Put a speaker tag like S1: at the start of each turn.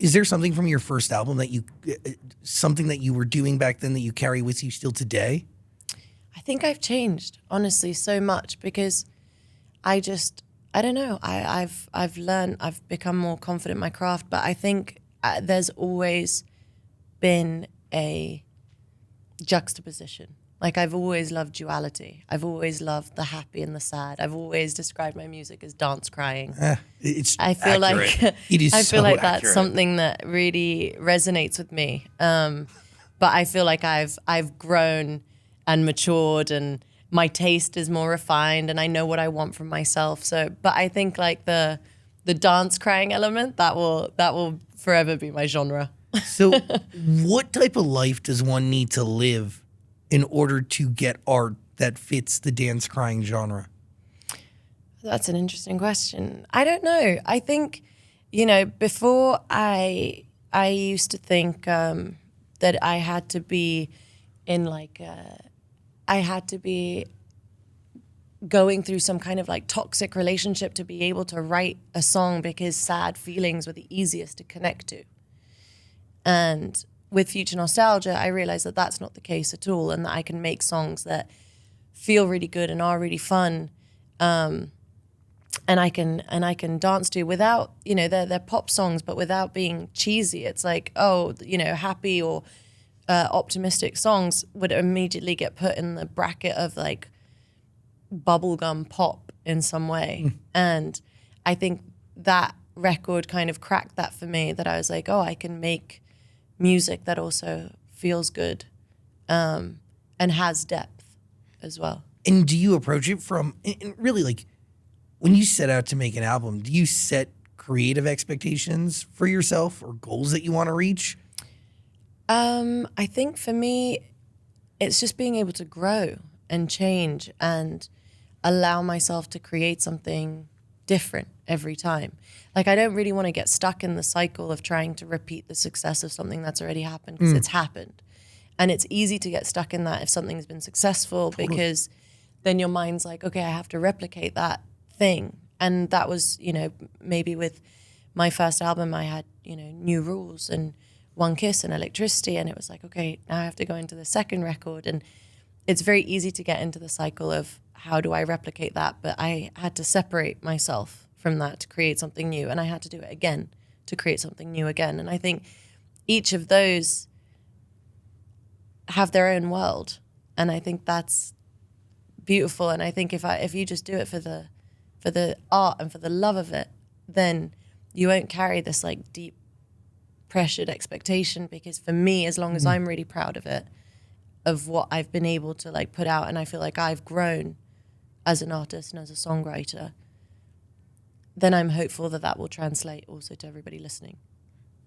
S1: Is there something from your first album that something that you were doing back then that you carry with you still today?
S2: I think I've changed, honestly, so much because I don't know. I've learned, I've become more confident in my craft, but I think there's always been a juxtaposition. Like I've always loved duality. I've always loved the happy and the sad. I've always described my music as dance crying.
S1: It's
S2: I feel
S1: accurate.
S2: like
S1: It is
S2: I feel
S1: so
S2: like that's
S1: accurate.
S2: something that really resonates with me. But I feel like I've grown and matured, and my taste is more refined, and I know what I want from myself. So, but I think like the dance crying element that will forever be my genre.
S1: So what type of life does one need to live in order to get art that fits the dance crying genre?
S2: That's an interesting question. I don't know. I think, before I used to think that I had to be in I had to be going through some kind of like toxic relationship to be able to write a song because sad feelings were the easiest to connect to. And with Future Nostalgia, I realized that that's not the case at all, and that I can make songs that feel really good and are really fun, and I can dance to without, they're pop songs, but without being cheesy. It's like, happy or optimistic songs would immediately get put in the bracket of like bubblegum pop in some way. And I think that record kind of cracked that for me, that I was like, oh, I can make music that also feels good and has depth as well.
S1: And do you approach it from, and really like, when you set out to make an album, do you set creative expectations for yourself or goals that you want to reach?
S2: I think for me, it's just being able to grow and change and allow myself to create something different every time. Like I don't really want to get stuck in the cycle of trying to repeat the success of something that's already happened, because it's happened. And it's easy to get stuck in that if something's been successful, because then your mind's like, okay, I have to replicate that thing. And that was, maybe with my first album, I had, New Rules and One Kiss and Electricity. And it was like, okay, now I have to go into the second record. And it's very easy to get into the cycle of how do I replicate that? But I had to separate myself from that to create something new. And I had to do it again to create something new again. And I think each of those have their own world. And I think that's beautiful. And I think if you just do it for the art and for the love of it, then you won't carry this like deep pressured expectation. Because for me, as long as I'm really proud of it, of what I've been able to like put out, and I feel like I've grown as an artist and as a songwriter, then I'm hopeful that that will translate also to everybody listening.